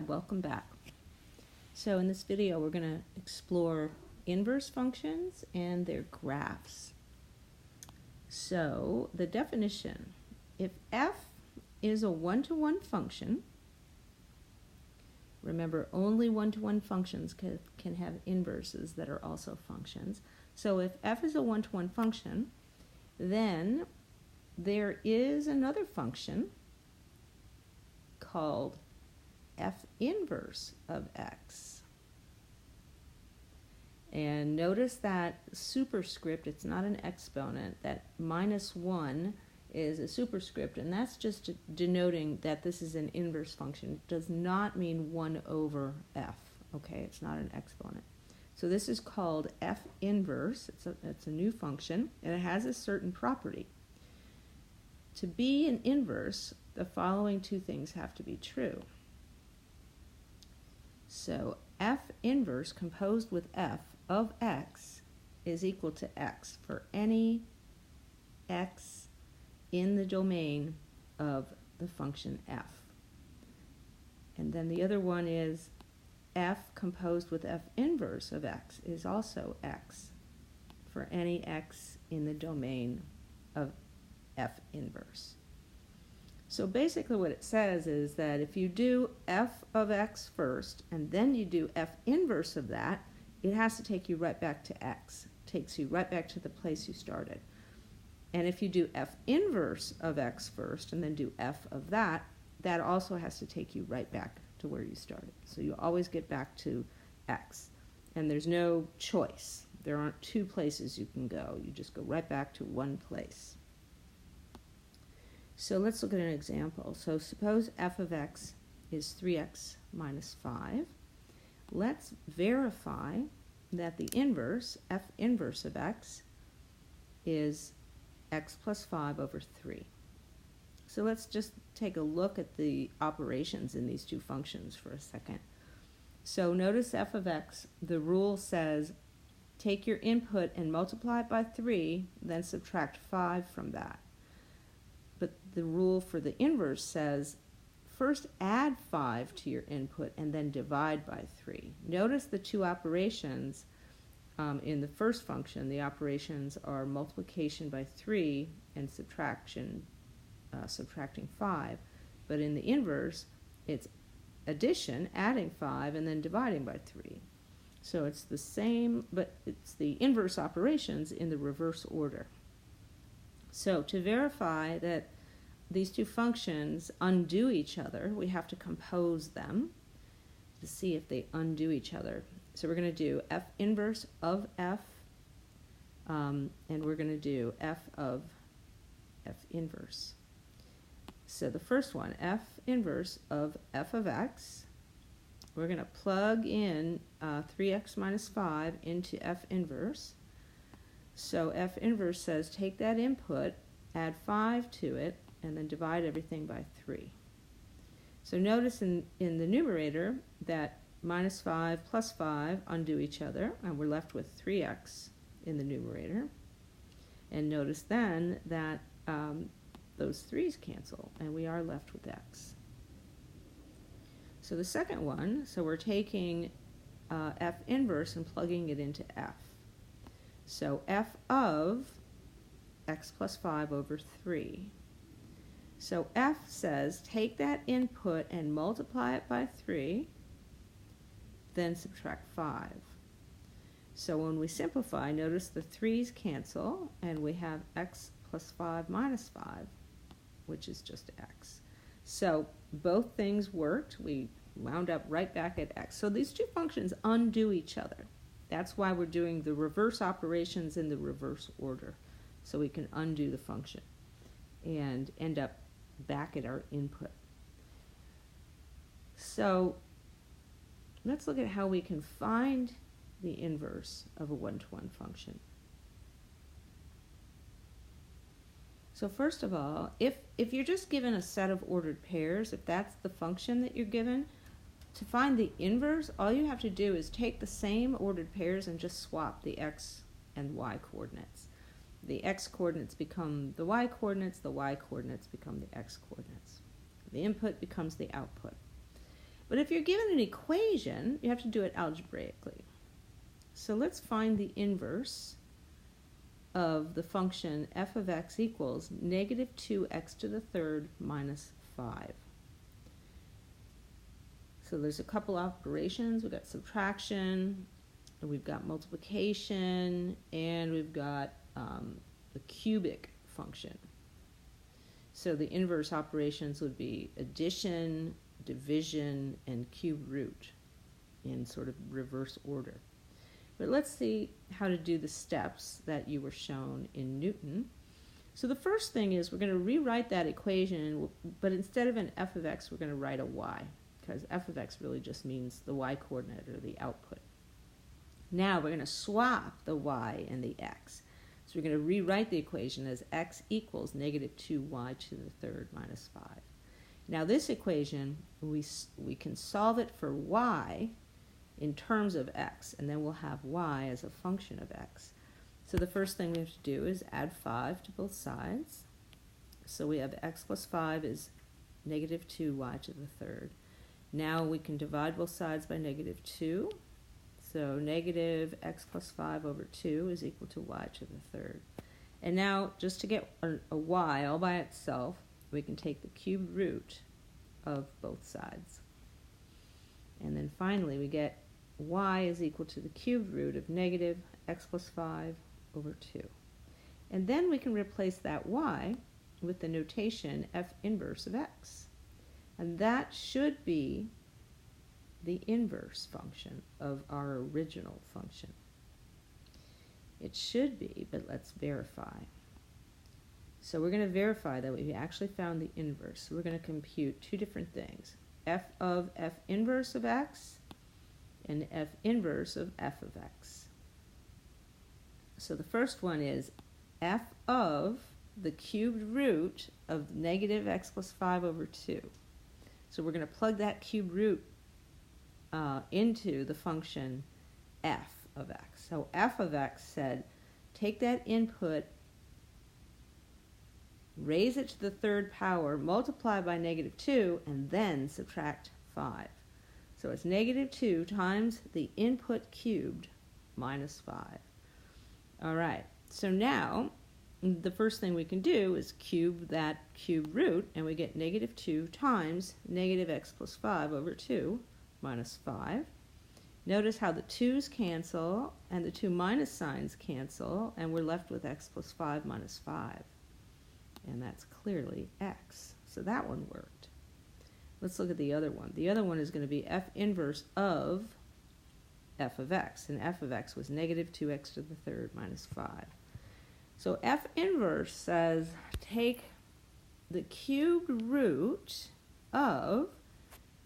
welcome back. So in this video we're going to explore inverse functions and their graphs. So the definition, if f is a one-to-one function, remember only one-to-one functions can have inverses that are also functions. So if f is a one-to-one function, then there is another function called f inverse of x. And notice that superscript, it's not an exponent, that -1 is a superscript, and that's just denoting that this is an inverse function. It does not mean 1 over f, okay? It's not an exponent. So this is called f inverse. It's a new function, and it has a certain property. To be an inverse, the following two things have to be true. So f inverse composed with f of x is equal to x for any x in the domain of the function f. And then the other one is f composed with f inverse of x is also x for any x in the domain of f inverse. So basically what it says is that if you do f of x first and then you do f inverse of that, it has to take you right back to x. It takes you right back to the place you started. And if you do f inverse of x first and then do f of that, that also has to take you right back to where you started. So you always get back to x. And there's no choice. There aren't two places you can go. You just go right back to one place. So let's look at an example. So suppose f of x is 3x minus 5. Let's verify that the inverse, f inverse of x, is x plus 5 over 3. So let's just take a look at the operations in these two functions for a second. So notice f of x, the rule says take your input and multiply it by 3, then subtract 5 from that. But the rule for the inverse says first add 5 to your input and then divide by 3. Notice the two operations in the first function. The operations are multiplication by 3 and subtraction, subtracting 5. But in the inverse, it's addition, adding 5, and then dividing by 3. So it's the same, but it's the inverse operations in the reverse order. So to verify that these two functions undo each other, we have to compose them to see if they undo each other. So we're going to do f inverse of f, and we're going to do f of f inverse. So the first one, f inverse of f of x, we're going to plug in 3x minus 5 into f inverse. So f inverse says take that input, add 5 to it, and then divide everything by 3. So notice in the numerator that minus 5 plus 5 undo each other, and we're left with 3x in the numerator. And notice then that those 3's cancel, and we are left with x. So the second one, so we're taking f inverse and plugging it into f. So f of x plus 5 over 3. So f says take that input and multiply it by 3, then subtract 5. So when we simplify, notice the 3's cancel, and we have x plus 5 minus 5, which is just x. So both things worked. We wound up right back at x. So these two functions undo each other. That's why we're doing the reverse operations in the reverse order, so we can undo the function and end up back at our input. So let's look at how we can find the inverse of a one-to-one function. So first of all, if you're just given a set of ordered pairs, if that's the function that you're given, to find the inverse, all you have to do is take the same ordered pairs and just swap the x and y coordinates. The x coordinates become the y coordinates become the x coordinates. The input becomes the output. But if you're given an equation, you have to do it algebraically. So let's find the inverse of the function f of x equals negative 2x to the third minus 5. So there's a couple operations. We've got subtraction, we've got multiplication, and we've got the cubic function. So the inverse operations would be addition, division, and cube root in sort of reverse order. But let's see how to do the steps that you were shown in Newton. So the first thing is we're going to rewrite that equation, but instead of an f of x, we're going to write a y, because f of x really just means the y coordinate or the output. Now we're going to swap the y and the x. So we're going to rewrite the equation as x equals negative 2y to the third minus 5. Now this equation, we can solve it for y in terms of x, and then we'll have y as a function of x. So the first thing we have to do is add 5 to both sides. So we have x plus 5 is negative 2y to the third. Now we can divide both sides by negative 2. So negative x plus 5 over 2 is equal to y to the third. And now, just to get a y all by itself, we can take the cubed root of both sides. And then finally, we get y is equal to the cubed root of negative x plus 5 over 2. And then we can replace that y with the notation f inverse of x. And that should be the inverse function of our original function. It should be, but let's verify. So we're going to verify that we actually found the inverse. So we're going to compute two different things, f of f inverse of x and f inverse of f of x. So the first one is f of the cubed root of negative x plus 5 over 2. So we're going to plug that cubed root into the function f of x. So f of x said, take that input, raise it to the third power, multiply by negative 2, and then subtract 5. So it's negative 2 times the input cubed minus 5. All right, so now the first thing we can do is cube that cube root, and we get negative 2 times negative x plus 5 over 2 minus 5. Notice how the 2's cancel and the two minus signs cancel, and we're left with x plus 5 minus 5. And that's clearly x. So that one worked. Let's look at the other one. The other one is going to be f inverse of f of x, and f of x was negative 2x to the third minus 5. So f inverse says take the cubed root of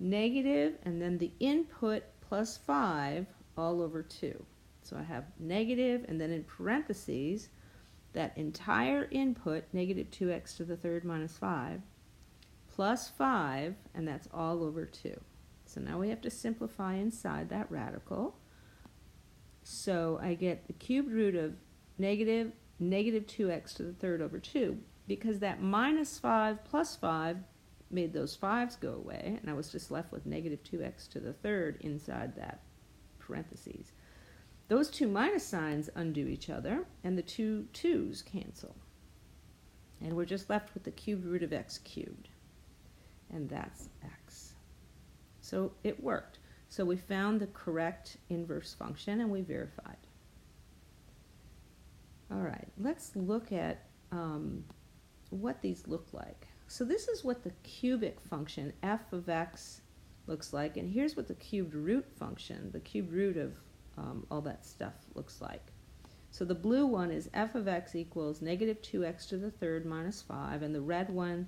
negative and then the input plus 5 all over 2. So I have negative and then in parentheses that entire input, negative 2x to the third minus 5, plus 5, and that's all over 2. So now we have to simplify inside that radical. So I get the cubed root of negative 2x to the third over 2, because that minus 5 plus 5 made those 5's go away, and I was just left with negative 2x to the third inside that parentheses. Those two minus signs undo each other, and the two 2's cancel. And we're just left with the cubed root of x cubed, and that's x. So it worked. So we found the correct inverse function, and we verified. All right, let's look at what these look like. So this is what the cubic function f of x looks like, and here's what the cubed root function, the cubed root of all that stuff looks like. So the blue one is f of x equals negative 2x to the third minus 5, and the red one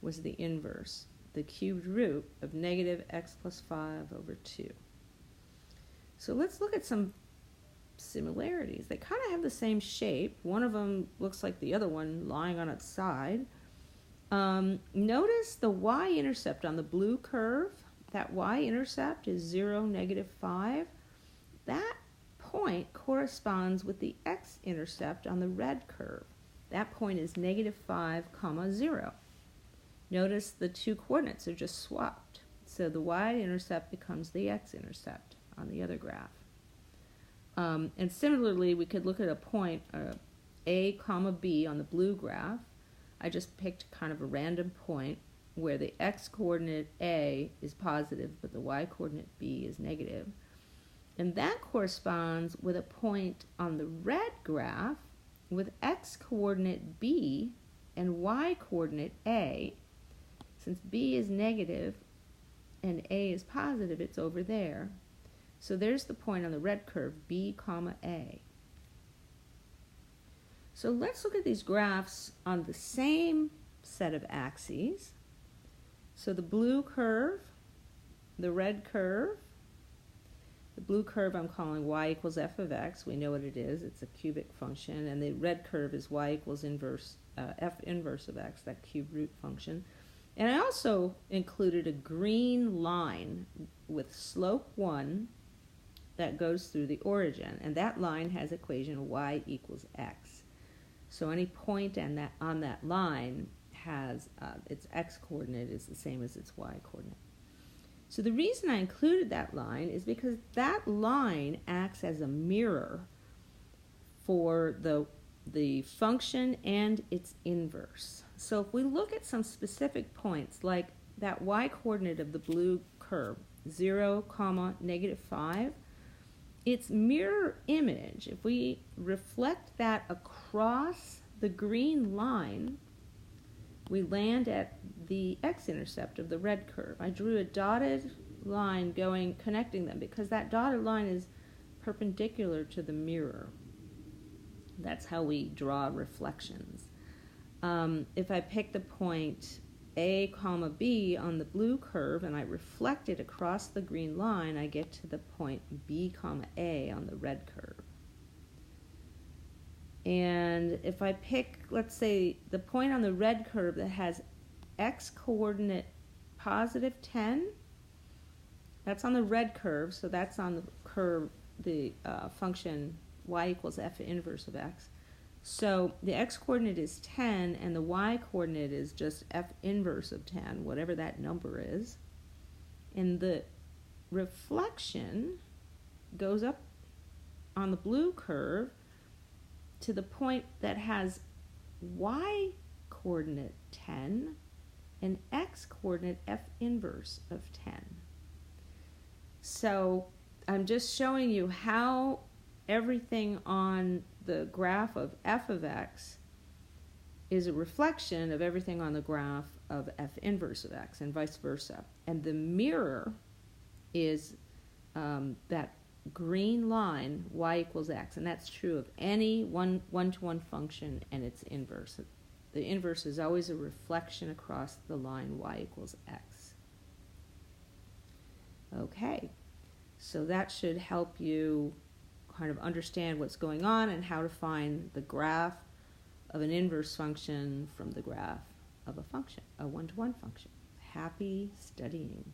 was the inverse, the cubed root of negative x plus 5 over 2. So let's look at some similarities. They kind of have the same shape. One of them looks like the other one lying on its side. Notice the y-intercept on the blue curve. That y-intercept is 0, negative 5. That point corresponds with the x-intercept on the red curve. That point is negative 5, 0. Notice the two coordinates are just swapped. So the y-intercept becomes the x-intercept on the other graph. And similarly, we could look at a point, A comma B on the blue graph. I just picked kind of a random point where the x-coordinate A is positive, but the y-coordinate B is negative. And that corresponds with a point on the red graph with x-coordinate B and y-coordinate A. Since B is negative and A is positive, it's over there. So there's the point on the red curve, B comma A. So let's look at these graphs on the same set of axes. So the blue curve, the red curve, the blue curve I'm calling y equals f of x. We know what it is. It's a cubic function. And the red curve is y equals f inverse of x, that cube root function. And I also included a green line with slope 1 that goes through the origin. And that line has equation y equals x. So any point on that line has its x-coordinate is the same as its y-coordinate. So the reason I included that line is because that line acts as a mirror for the function and its inverse. So if we look at some specific points, like that y-coordinate of the blue curve, 0, -5, its mirror image, if we reflect that across the green line, we land at the x-intercept of the red curve. I drew a dotted line connecting them because that dotted line is perpendicular to the mirror. That's how we draw reflections. If I pick the point A comma B on the blue curve and I reflect it across the green line, I get to the point B comma A on the red curve. And if I pick, let's say, the point on the red curve that has x-coordinate +10, that's on the red curve, so that's on the curve, the function y equals f inverse of x. So the x-coordinate is 10, and the y-coordinate is just f inverse of 10, whatever that number is. And the reflection goes up on the blue curve to the point that has y-coordinate 10 and x-coordinate f inverse of 10. So I'm just showing you how everything on the graph of f of x is a reflection of everything on the graph of f inverse of x and vice versa. And the mirror is that green line, y equals x, and that's true of any one-to-one function and its inverse. The inverse is always a reflection across the line y equals x. Okay, so that should help you kind of understand what's going on and how to find the graph of an inverse function from the graph of a function, a one-to-one function. Happy studying.